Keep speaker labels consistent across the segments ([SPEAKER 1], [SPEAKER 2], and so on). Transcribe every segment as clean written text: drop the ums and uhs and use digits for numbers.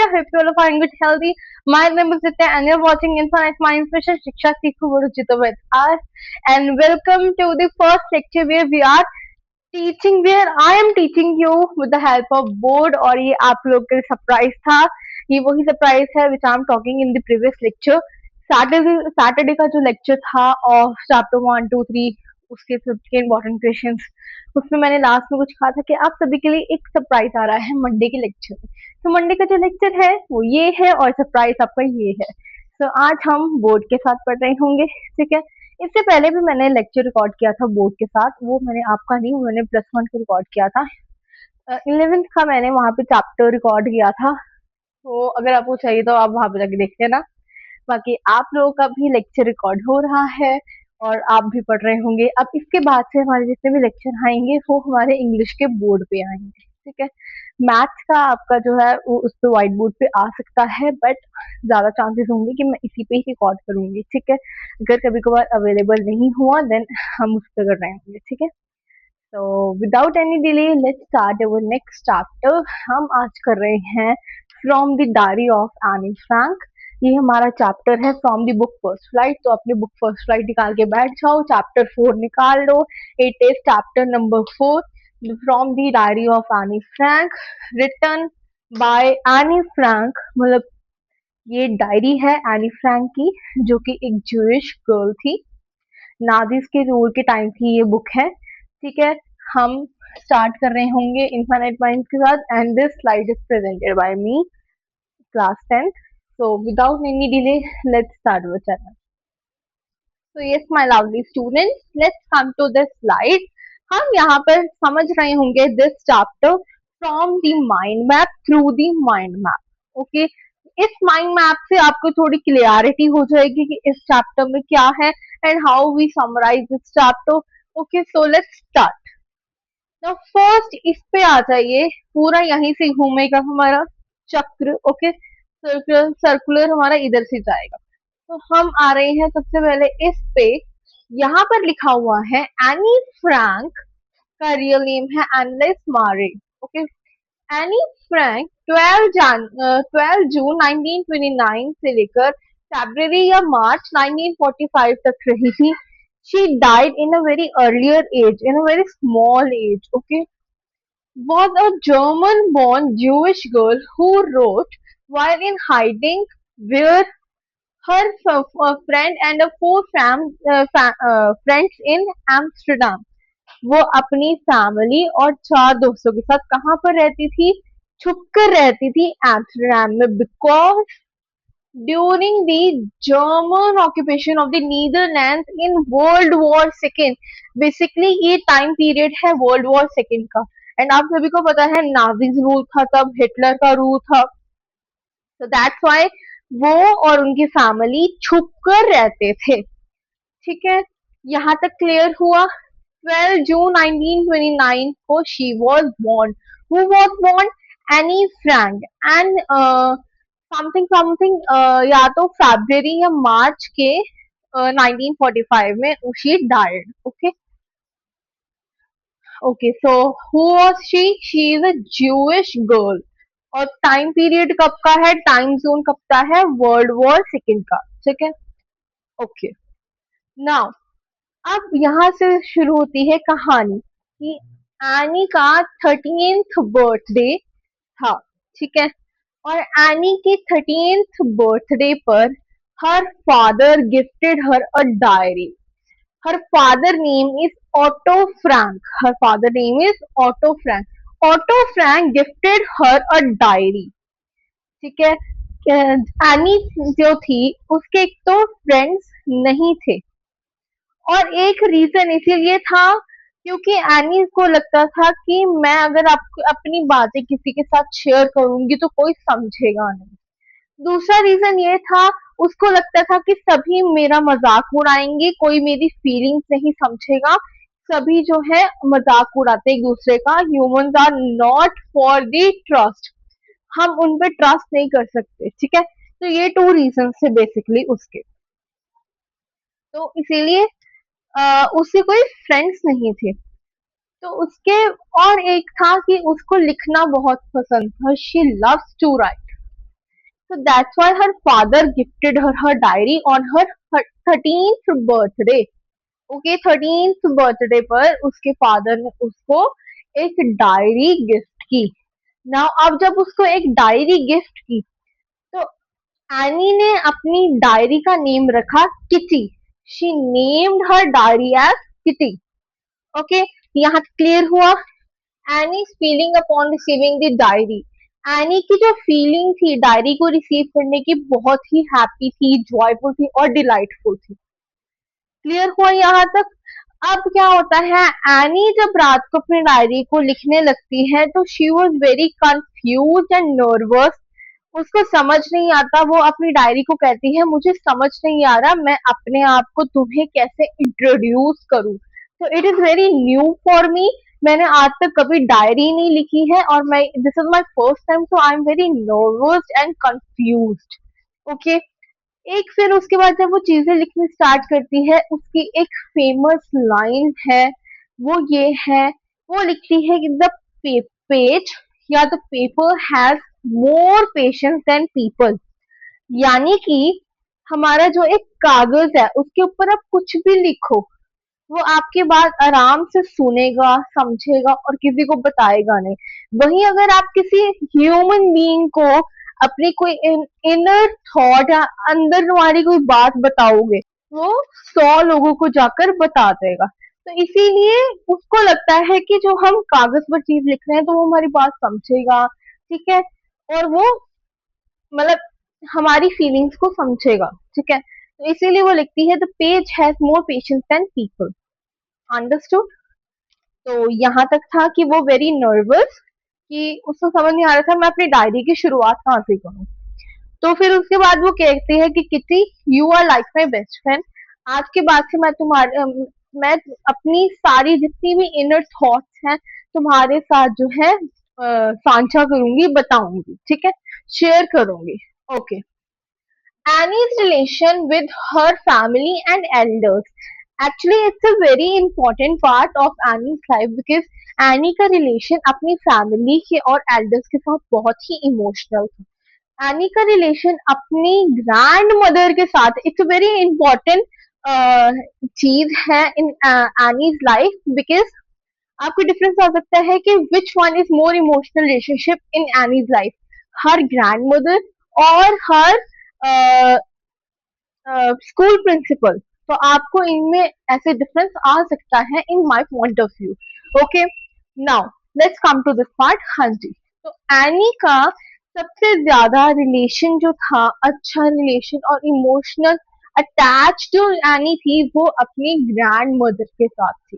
[SPEAKER 1] Nitya. Hope you all are fine, good, healthy. My name is Nitya, and you're watching Infinite Mind Special Shiksha Sikhu Guru with us. And welcome to the first lecture where we are teaching where I am teaching you with the help of board. और ये आप लोग के लिए surprise था, ये वही surprise है which I am talking in the previous lecture. Saturday का जो लेक्चर था ऑफ चैप्टर 1 2 3 उसके सबके इम्पोर्टेंट क्वेश्चंस, उसमें मैंने लास्ट में कुछ कहा था कि आप सभी के लिए एक सरप्राइज आ रहा है मंडे के लेक्चर में। तो मंडे का जो लेक्चर है वो ये है और सरप्राइज आपका ये है। तो आज हम बोर्ड के साथ पढ़ रहे होंगे, ठीक है। इससे पहले भी मैंने लेक्चर रिकॉर्ड किया था बोर्ड के साथ, वो मैंने आपका नहीं, मैंने +1 का रिकॉर्ड किया था। 11th का मैंने वहां पे चैप्टर रिकॉर्ड किया था, तो अगर आपको चाहिए तो आप वहां पे जाके देख लेना। बाकी आप लोगों का भी लेक्चर रिकॉर्ड हो रहा है और आप भी पढ़ रहे होंगे। अब इसके बाद से हमारे जितने भी लेक्चर आएंगे वो हमारे इंग्लिश के बोर्ड पे आएंगे, ठीक है। मैथ्स का आपका जो है वो उस पे व्हाइट बोर्ड पे आ सकता है, बट ज्यादा चांसेस होंगे कि मैं इसी पे ही रिकॉर्ड करूंगी, ठीक है। अगर कभी कभार अवेलेबल नहीं हुआ देन हम उस पर कर रहे होंगे, ठीक है। तो without any delay let's start our next chapter. हम आज कर रहे हैं from the diary of Anne Frank. ये हमारा चैप्टर है from the book first flight. तो अपने बुक फर्स्ट फ्लाइट निकाल के बैठ जाओ, चैप्टर 4 निकाल लो। It is chapter number 4 from the diary of Anne Frank, written by Anne Frank. मतलब ये डायरी है एनी फ्रैंक की, जो कि एक जूइश गर्ल थी। नाजिस के रूल के टाइम की ये बुक है, ठीक है। हम स्टार्ट कर रहे होंगे इनफाइनाइट माइंड्स के साथ, and this slide is presented by me, class 10th। So without any delay, let's start our channel. So yes, my lovely students, let's come to this slide. हम यहाँ पर समझ रहे होंगे this chapter from the mind map through the mind map. Okay, इस mind map से आपको थोड़ी क्लियरिटी हो जाएगी कि इस चैप्टर में क्या है and how we summarise this chapter. Okay, so let's start. तो फर्स्ट इस पे आ जाइए, पूरा यहीं से घूमेगा हमारा चक्र। ओके, सर्कुलर सर्कुलर हमारा इधर से जाएगा। तो हम आ रहे हैं सबसे पहले इस पे। यहाँ पर लिखा हुआ है एनी फ्रैंक का रियल नेम है एनलेस मारे। ओके, एनी फ्रैंक 12 जून 1929 से लेकर फरवरी या मार्च 1945 तक रही थी। She died in a very earlier age, in a very small age. Okay, was a German-born Jewish girl who wrote while in hiding, where her friend and friends in Amsterdam. वो अपनी family और 4 दोस्तों के साथ कहाँ पर रहती थी? छुप कर रहती थी एम्स्टरडेम में, because during the German occupation of the Netherlands in world war 2। Basically ये टाइम पीरियड है वर्ल्ड वॉर 2 का, एंड आप सभी को पता है नाजीज रूल था तब, हिटलर का रूल था। तो दैट्स व्हाई वो और उनकी फैमिली छुप कर रहते थे, ठीक है। यहाँ तक क्लियर हुआ। 12 जून 1929 को she was born. Who was born? Anne Frank. And something something या तो फरवरी या मार्च के 1945 में she died. Okay okay, so who was she is a Jewish girl. और टाइम पीरियड कब का है, टाइम जोन कब का है, वर्ल्ड वॉर 2 का, ठीक है। ओके, नाउ अब यहाँ से शुरू होती है कहानी कि एनी का 13th बर्थडे था, ठीक है। और एनी के 13th बर्थडे पर her father gifted her a diary. Her father name is auto Frank. Her father name is auto Frank. Auto Frank gifted her a diary, ठीक है। एनी जो थी उसके एक तो फ्रेंड्स नहीं थे, और एक रीजन इसीलिए था क्योंकि एनी को लगता था कि मैं अगर आपको अपनी बातें किसी के साथ शेयर करूंगी तो कोई समझेगा नहीं। दूसरा रीजन ये था, उसको लगता था कि सभी मेरा मजाक उड़ाएंगे, कोई मेरी फीलिंग्स नहीं समझेगा। सभी जो है मजाक उड़ाते एक दूसरे का। Humans are not for the trust. हम उन पे ट्रस्ट नहीं कर सकते, ठीक है। तो ये 2 रीजन थे बेसिकली उसके। तो इसीलिए उसके कोई फ्रेंड्स नहीं थे। तो उसके और एक था कि उसको लिखना बहुत पसंद था। She loves to write. So that's why her father gifted her diary on her 13th birthday. Okay, 13th birthday पर उसके फादर ने उसको एक डायरी गिफ्ट की. नाउ अब जब उसको एक डायरी गिफ्ट की, तो एनी ने अपनी डायरी का नेम रखा Kitty. She named her diary as Kitty. Okay, यहाँ क्लियर हुआ. Anne's feeling upon receiving the diary. Anne की जो फीलिंग थी डायरी को रिसीव करने की, बहुत ही हैप्पी थी, जॉयफुल थी और डिलाइटफुल थी. क्लियर हुआ यहाँ तक. अब क्या होता है, एनी जब रात को अपनी डायरी को लिखने लगती है तो she was very confuse and nervous. उसको समझ नहीं आता. वो अपनी डायरी को कहती है, मुझे समझ नहीं आ रहा मैं अपने आप को तुम्हें कैसे इंट्रोड्यूस करूं. तो it is very new for me. मैंने आज तक कभी डायरी नहीं लिखी है और मैं this is my first time, so I am very nervous and confused. Okay. एक फिर उसके बाद जब वो चीजें लिखनी स्टार्ट करती है, उसकी एक फेमस लाइन है, वो ये है. वो लिखती है कि द पेज या the paper has more patience than people. यानी कि हमारा जो एक कागज है उसके ऊपर आप कुछ भी लिखो, वो आपकी बात आराम से सुनेगा, समझेगा और किसी को बताएगा नहीं. वहीं अगर आप किसी ह्यूमन बीइंग को अपनी कोई इनर थॉट या अंदर वाली कोई बात बताओगे, वो 100 लोगों को जाकर बता देगा. तो इसीलिए उसको लगता है कि जो हम कागज पर चीज लिख रहे हैं तो वो हमारी बात समझेगा, ठीक है, और वो मतलब हमारी फीलिंग्स को समझेगा, ठीक है. तो इसीलिए वो लिखती है the page has more patience than people. Understood. तो यहाँ तक था कि वो वेरी नर्वस, कि उसको समझ नहीं आ रहा था मैं अपनी डायरी की शुरुआत कहाँ से करूँ. तो फिर उसके बाद वो कहती है कि Kitty, you are like my best friend. आज के बाद से मैं अपनी सारी जितनी भी इनर थॉट्स हैं तुम्हारे साथ जो है साझा करूंगी, बताऊंगी, ठीक है, शेयर करूंगी. Okay. Annie's relation with her family and elders. Actually, it's a very important part of Annie's life because Annie का रिलेशन अपनी फैमिली के और एल्डर्स के साथ बहुत ही इमोशनल था. एनी का रिलेशन अपनी ग्रैंड मदर के साथ, इट्स अ वेरी इंपॉर्टेंट चीज है इन एनीज लाइफ, बिकॉज आपको डिफरेंस आ सकता है कि which one is more emotional relationship in Annie's life, her grand mother और हर स्कूल प्रिंसिपल. तो आपको इनमें ऐसे डिफरेंस आ सकता है in my point of view. Okay. Now let's come to this part. हाँ जी. तो एनी का सबसे ज्यादा रिलेशन जो था, अच्छा रिलेशन और इमोशनल अटैच जो एनी थी, वो अपनी ग्रैंड मदर के साथ थी,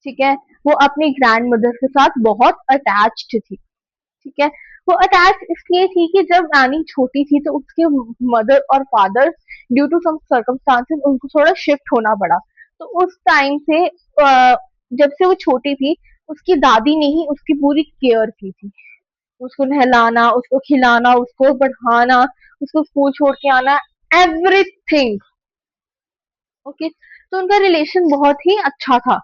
[SPEAKER 1] ठीक है. वो अपनी ग्रैंड मदर के साथ बहुत अटैच्ड थी, ठीक है. वो अटैच इसलिए थी कि जब नानी छोटी थी तो उसके मदर और father due to some circumstances उनको थोड़ा शिफ्ट होना पड़ा. तो उस टाइम से जब से वो छोटी थी, उसकी दादी ने ही उसकी पूरी केयर की थी. उसको नहलाना, उसको खिलाना, उसको पढ़ाना, उसको स्कूल छोड़ के आना, एवरीथिंग. ओके. तो उनका रिलेशन बहुत ही अच्छा था.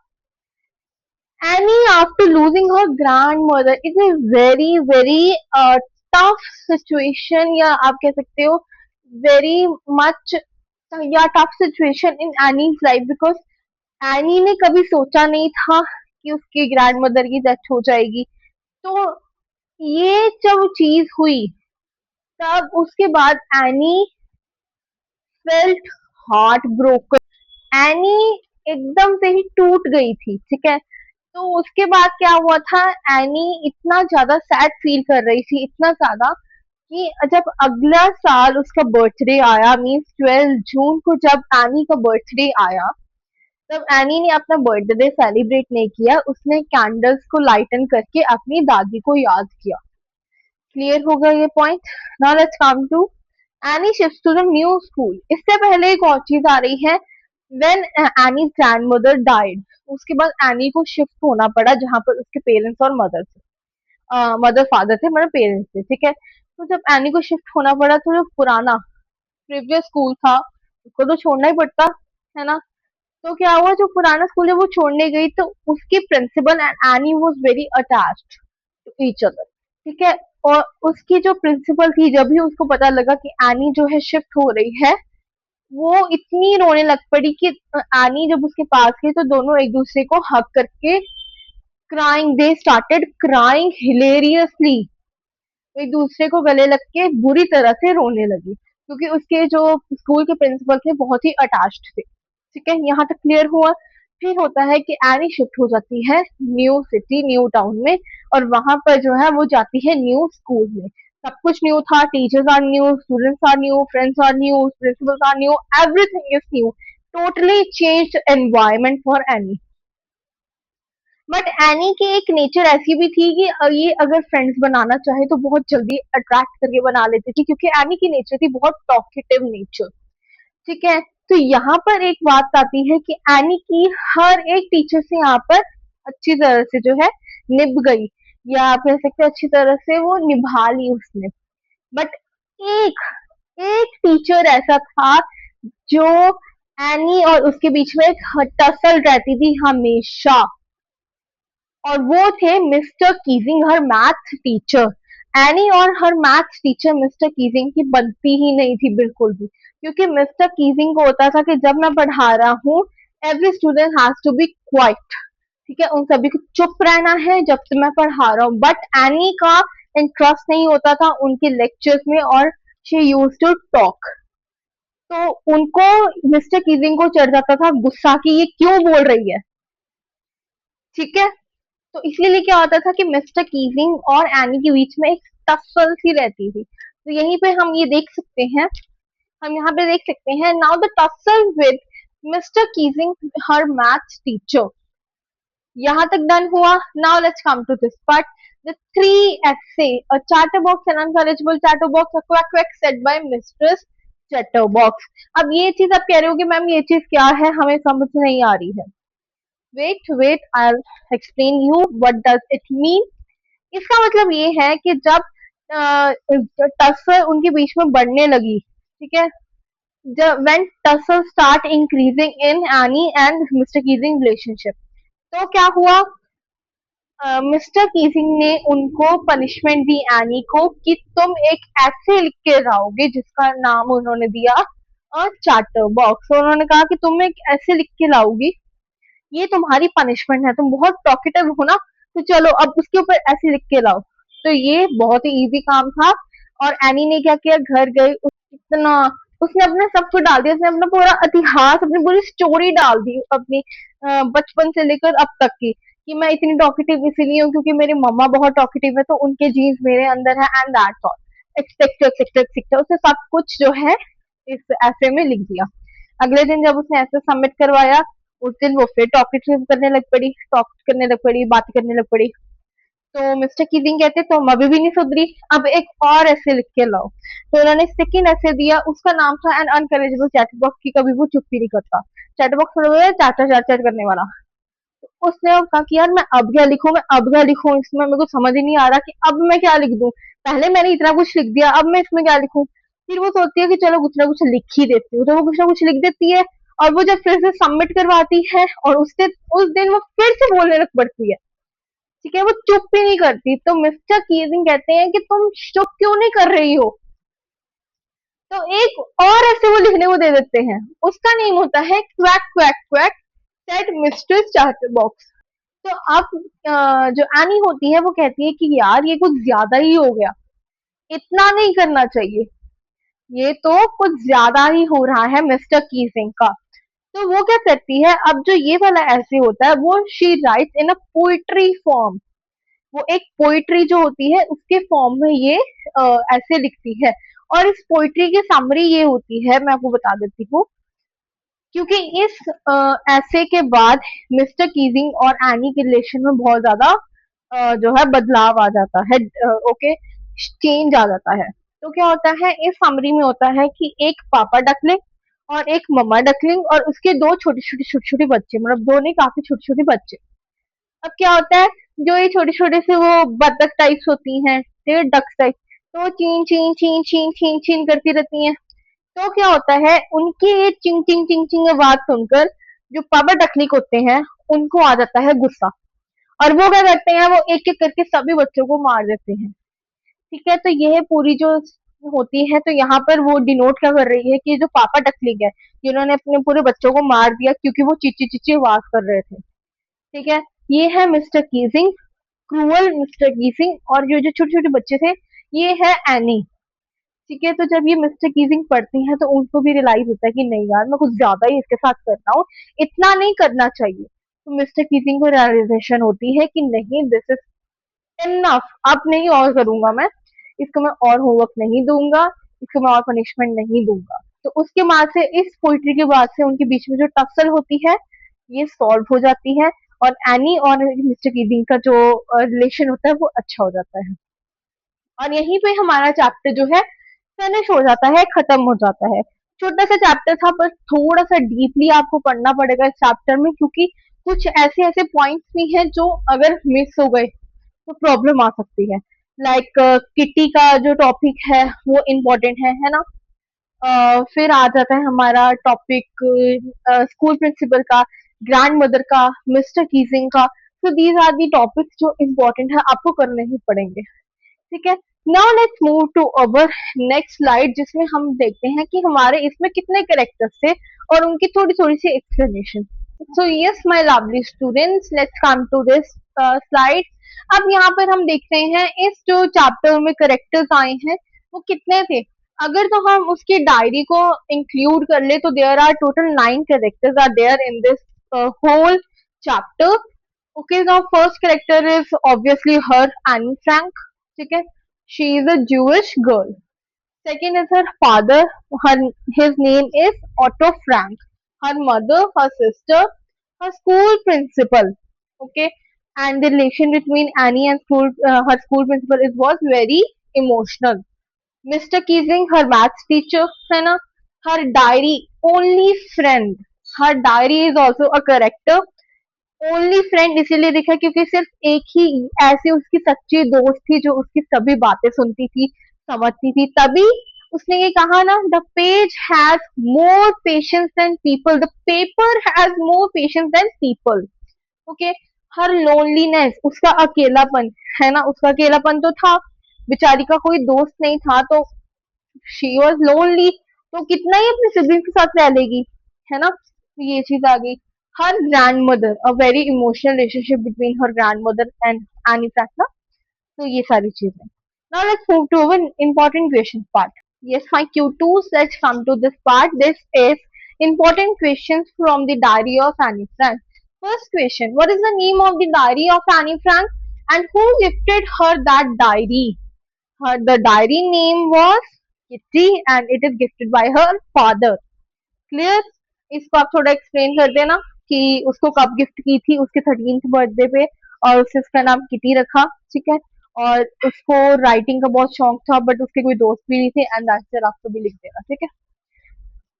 [SPEAKER 1] Annie, after losing her grandmother, it's a very very tough situation, या आप कह सकते हो very much या tough situation in Annie's life, because any ने कभी सोचा नहीं था कि उसकी ग्रैंड मदर की डेथ हो जाएगी. तो ये जब चीज हुई, तब उसके बाद any felt heart broken. Any एकदम से ही टूट गई थी, ठीक है. तो उसके बाद क्या हुआ था, एनी इतना ज्यादा सैड फील कर रही थी, इतना ज्यादा कि जब अगला साल उसका बर्थडे आया, मीन्स 12 जून को जब एनी का बर्थडे आया, तब एनी ने अपना बर्थडे सेलिब्रेट नहीं किया. उसने कैंडल्स को लाइटन करके अपनी दादी को याद किया. क्लियर होगा ये point. Now let's come to Anne shifts to the new school. इससे पहले एक और चीज आ रही है. व्हेन एनीज ग्रैंडमदर डाइड, उसके बाद एनी को शिफ्ट होना पड़ा जहां पर उसके पेरेंट्स और मदर थे, मदर फादर थे, मतलब पेरेंट्स थे, ठीक है. तो जब एनी को शिफ्ट होना पड़ा तो जो पुराना प्रीवियस स्कूल था उसको तो छोड़ना ही पड़ता है ना. तो क्या हुआ, जो पुराना स्कूल जब वो छोड़ने गई तो उसकी principal and Anne was very attached to each other, ठीक है. और उसकी जो प्रिंसिपल थी, जब भी उसको पता लगा कि एनी जो है शिफ्ट हो रही है, वो इतनी रोने लग पड़ी कि एनी जब उसके पास गई तो दोनों एक दूसरे को हग करके क्राइंग, दे स्टार्टेड क्राइंग हिलेरियसली, एक दूसरे को गले लग के बुरी तरह से रोने लगी, क्योंकि उसके जो स्कूल के प्रिंसिपल थे बहुत ही अटैच्ड थे। ठीक है, यहाँ तक क्लियर हुआ। फिर होता है कि एनी शिफ्ट हो जाती है न्यू सिटी, न्यू टाउन में, और वहां पर जो है वो जाती है न्यू स्कूल में। सब कुछ न्यू था, teachers are new, students are new, friends are new, principals are new, everything is new, totally changed environment for Anne. But Anne की एक नेचर ऐसी भी थी कि ये अगर फ्रेंड्स बनाना चाहे तो बहुत जल्दी अट्रैक्ट करके बना लेती थी, क्योंकि एनी की नेचर थी बहुत टॉकेटिव नेचर। ठीक है, तो यहाँ पर एक बात आती है कि एनी की हर एक टीचर से यहाँ पर अच्छी तरह से जो है निभ गई, या आप कह सकते हैं अच्छी तरह से वो निभा ली उसने। बट एक एक टीचर ऐसा था जो एनी और उसके बीच में एक टसल रहती थी हमेशा, और वो थे मिस्टर कीजिंग, हर मैथ टीचर। एनी और हर मैथ टीचर मिस्टर कीजिंग की बनती ही नहीं थी बिल्कुल भी, क्योंकि मिस्टर कीजिंग को होता था कि जब मैं पढ़ा रहा हूँ, every student has to be quiet. ठीक है, उन सभी को चुप रहना है जब से मैं पढ़ा रहा हूँ। बट एनी का इंटरेस्ट नहीं होता था उनके लेक्चर्स में, और शी यूज टू टॉक। तो उनको, मिस्टर कीजिंग को चढ़ जाता था गुस्सा कि ये क्यों बोल रही है। ठीक है, तो इसीलिए क्या होता था कि मिस्टर कीजिंग और एनी के बीच में एक टसल सी रहती थी। तो यहीं पे हम ये देख सकते हैं, हम यहाँ पे देख सकते हैं, now the tussle with mister Keesing, her maths teacher. यहाँ तक डन हुआ। Now let's come to this part, the three essay, a chatterbox, an uncorrigible chatterbox, a quack quack said by mistress chatterbox। अब ये चीज आप कह रहे हो कि मैम ये चीज क्या है, हमें समझ नहीं आ रही है। Wait, I'll explain you what does it mean। इसका मतलब ये है कि जब टसल उनके बीच में बढ़ने लगी, ठीक है, जब when tussle start increasing in Annie and Mr. Keating relationship, तो क्या हुआ, मिस्टर कीजिंग ने उनको पनिशमेंट दी एनी को कि तुम एक ऐसे लिख के लाओगे, जिसका नाम उन्होंने दिया चार्टर बॉक्स। उन्होंने कहा कि तुम एक ऐसे लिख के लाओगी, ये तुम्हारी पनिशमेंट है, तुम बहुत टॉकेटिव हो ना, तो चलो अब उसके ऊपर ऐसे लिख के लाओ। तो ये बहुत ही इजी काम था, और एनी ने क्या किया, घर गई, इतना उसने अपने सब कुछ डाल दिया, उसने अपना पूरा इतिहास, अपनी पूरी स्टोरी डाल दी अपनी बचपन से लेकर अब तक की, कि मैं इतनी टॉकेटिव इसीलिए हूँ क्योंकि मेरी मम्मा बहुत टॉकेटिव है, तो उनके जीन्स मेरे अंदर है, and that's all, expected expected expected. उसने सब कुछ जो है इस ऐसे में लिख दिया। अगले दिन जब उसने ऐसे सबमिट करवाया, उस दिन वो फिर टॉकेटिव करने लग पड़ी, टॉक करने लग पड़ी, बात करने लग पड़ी। तो मिस्टर कीजिंग कहते तुम अभी भी नहीं सुधरी, अब एक और ऐसे लिख के लाओ। तो उन्होंने सेकंड ऐसे दिया, उसका नाम था एन अनकरेजेबल चैटबॉक्स, की कभी वो चुप ही नहीं करता। चैटबॉक्स थोड़ा चाचा चाचा करने वाला। तो उसने कहा कि यार मैं अब क्या लिखूं, मैं अब क्या लिखूं, इसमें मेरे को समझ ही नहीं आ रहा कि अब मैं क्या लिख दूं। पहले मैंने इतना कुछ लिख दिया, अब मैं इसमें क्या लिखूं। फिर वो सोचती है कि चलो कुछ ना कुछ लिख ही देती हूँ, तो वो कुछ ना कुछ लिख देती है, और वो जब फिर से सबमिट करवाती है, और उस दिन वो फिर से बोलने लग पड़ती है। ठीक है, वो चुप ही नहीं करती। तो मिस्टर कीजिंग कहते हैं कि तुम चुप क्यों नहीं कर रही हो। तो एक और ऐसे वो लिखने को दे देते हैं, उसका नेम होता है quack quack quack said mistress charter box. तो अब जो एनी होती है वो कहती है कि यार ये कुछ ज्यादा ही हो गया, इतना नहीं करना चाहिए, ये तो कुछ ज्यादा ही हो रहा है मिस्टर कीजिंग का। तो वो क्या करती है, अब जो ये वाला ऐसे होता है वो she writes in a poetry form. वो एक पोइट्री जो होती है उसके फॉर्म में ये ऐसे लिखती है। और इस पोइट्री की समरी ये होती है, मैं आपको बता देती हूँ, क्योंकि इस ऐसे के बाद मिस्टर कीजिंग और एनी के रिलेशन में बहुत ज्यादा जो है बदलाव आ जाता है, ओके, चेंज आ जाता है। तो क्या होता है, इस समरी में होता है कि एक पापा डकलिंग और एक मम्मा डकलिंग और उसके दो छोटे छोटे बच्चे, मतलब दो नहीं, काफी छोटे छोटे बच्चे। अब क्या होता है, जो ये छोटे-छोटे से वो बतख टाइप्स होती हैं, ये डक्स टाइप, तो वो चीं चीं चीं चीं चीं चीं करती रहती हैं। तो क्या होता है, उनकी ये चिंग चिंग चिंग चिंग आवाज सुनकर जो पापा डकलिक होते हैं, उनको आ जाता है गुस्सा, और वो क्या करते हैं, वो एक-एक करके सभी बच्चों को मार देते हैं। ठीक है, तो यह पूरी जो होती है, तो यहाँ पर वो डिनोट क्या कर रही है कि जो पापा डकलिंग है, जिन्होंने अपने पूरे बच्चों को मार दिया क्योंकि वो चीची चीची आवाज कर रहे थे। ठीक है, ये है mister Keesing, cruel mister Keesing, और जो जो छोटे छोटे बच्चे थे, ये है एनी। ठीक है, तो जब ये मिस्टर कीजिंग पढ़ती हैं तो उनको भी रियलाइज होता है कि नहीं यार, मैं कुछ ज्यादा ही इसके साथ कर रहा हूँ, इतना नहीं करना चाहिए। तो मिस्टर कीजिंग को रियलाइजेशन होती है कि नहीं, दिस इज इनफ, अब नहीं और करूंगा मैं, इसको मैं और होमवर्क नहीं दूंगा, इसको मैं और पनिशमेंट नहीं दूंगा। तो उसके बाद से, इस पोइट्री के बाद से उनके बीच में जो टसल होती है, ये सॉल्व हो जाती है, और एनी और मिस्टर कीजिंग का जो रिलेशन होता है वो अच्छा हो जाता है। और यहीं पे हमारा चैप्टर जो है फिनिश हो जाता है, खत्म हो जाता है। छोटा सा चैप्टर था, पर थोड़ा सा डीपली आपको पढ़ना पड़ेगा इस चैप्टर में, क्योंकि कुछ ऐसे ऐसे पॉइंट्स भी हैं जो अगर मिस हो गए तो प्रॉब्लम आ सकती है। लाइक किटी का जो टॉपिक है वो इम्पोर्टेंट है ना। फिर आ जाता है हमारा टॉपिक स्कूल प्रिंसिपल का, ग्रैंड मदर का, मिस्टर कीजिंग का। तो दीज आर दी टॉपिक्स जो इम्पोर्टेंट है, आपको करने ही पड़ेंगे। ठीक है, now let's move to our next slide, जिसमें हम देखते हैं कि हमारे इसमें कितने कैरेक्टर्स थे और उनकी थोड़ी थोड़ी सी explanation. So yes my lovely students, let's come to this slide. अब यहाँ पर हम देखते हैं इस जो चैप्टर में कैरेक्टर्स आए हैं वो कितने थे। अगर तो हम उसकी डायरी को इंक्लूड कर ले तो there are total 9 characters are there in this whole chapter. Okay, the first character is obviously her, Anne Frank. ठीक है, she is a Jewish girl. Second is her father. Her his name is Otto Frank. Her mother, her sister, her school principal. Okay, and the relation between Annie and her school principal was very emotional. Mr. Keesing, her maths teacher, है ना? Her diary, only friend. Her diary is also a character. Only friend इसीलिए लिखा क्योंकि सिर्फ एक ही ऐसी उसकी सच्ची दोस्त थी जो उसकी सभी बातें सुनती थी, समझती थी, तभी उसने ये कहा ना, the page has more patience than people, the paper has more patience than people. Okay, her loneliness, उसका अकेलापन, है ना, उसका अकेलापन तो था, बेचारी का कोई दोस्त नहीं था, तो शी वॉज लोनली, तो कितना ही अपने सिबलिंग के साथ रह लेगी, है ना। तो ये चीज आ गई। Her grandmother, a very emotional relationship between her grandmother and Anne फैक्ट, तो ये सारी चीजें। Now let's move to our important question part. Yes, my Q2s, let's come to this part. This is important questions from the diary of Annie Frank. First question, what is the name of the diary of Annie Frank and who gifted her that diary? The diary name was Kitty and it is gifted by her father. Clear? इसको आप थोड़ा explain कर देना कि उसको कब gift की थी, उसके 13th बर्थडे पे, और उसने उसका नाम किटी रखा। ठीक है, और उसको राइटिंग का बहुत शौक था, बट उसके कोई दोस्त भी नहीं थे, एंड दैट्स आपको भी लिख देना। ठीक है,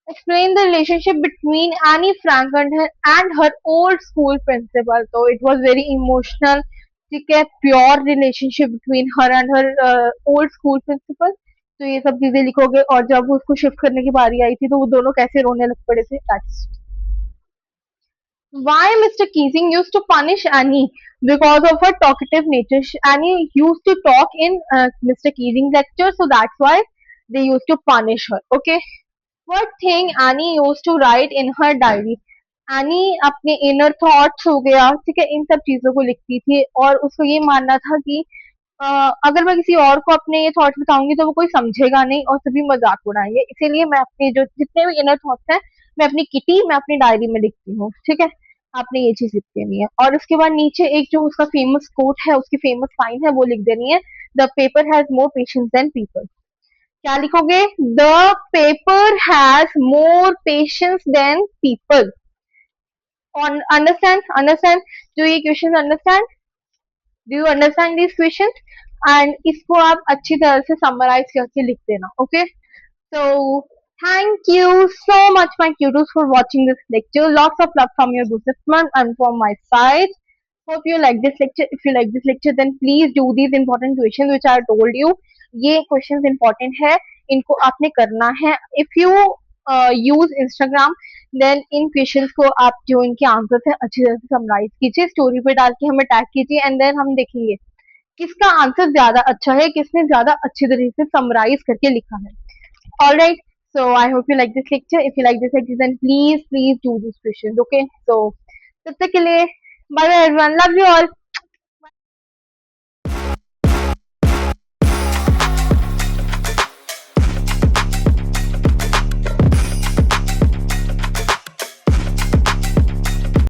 [SPEAKER 1] explain the relationship between Annie Frank and her old school principal. So it was very emotional, ठीक है, pure relationship between her and her old school principal. तो ये सब चीजें लिखोगे, और जब उसको शिफ्ट करने की बारी आई थी तो वो दोनों कैसे रोने लग पड़े थे। That's why Mr. Keesing used to punish Annie because of her talkative nature. Annie used to talk in Mr. Keesing's lecture, so that's why they used to punish her. Okay, what thing Annie used to write in her diary? Any अपने inner thoughts हो गया, ठीक है, इन सब चीजों को लिखती थी, और उसको ये मानना था कि अगर मैं किसी और को अपने ये थॉट्स बताऊंगी तो वो कोई समझेगा नहीं और सभी मजाक उड़ाएंगे, इसीलिए मैं अपने जो जितने भी इनर थॉट्स हैं, मैं अपनी डायरी में लिखती हूँ। ठीक है, आपने ये चीज लिख देनी है, और उसके बाद नीचे एक जो उसका फेमस कोट है, उसकी फेमस लाइन है, वो लिख देनी है, the paper has more patience than people. क्या लिखोगे? The paper has more patience than people. Understand जो ये question understand, do you understand this question? And इसको आप अच्छी तरह से समराइज करके लिख देना। Okay, so thank you so much my cuties for watching this lecture. Lots of love from your Gusman and from my side. Hope you like this lecture. If you like this lecture, then please do these important questions which I told you. ये questions important है, इनको आपने करना है। If you use Instagram, then in questions को आप जो इनके आंसर्स हैं अच्छी तरह से समराइज कीजिए, स्टोरी पे डाल के हमें टैग कीजिए, एंड देन हम देखेंगे किसका आंसर ज्यादा अच्छा है, किसने ज्यादा अच्छी तरीके से समराइज करके लिखा है. All right. So I hope you like this lecture. If you like this lecture, then please do these questions. Okay. So तब तक के लिए bye bye everyone. Love you all.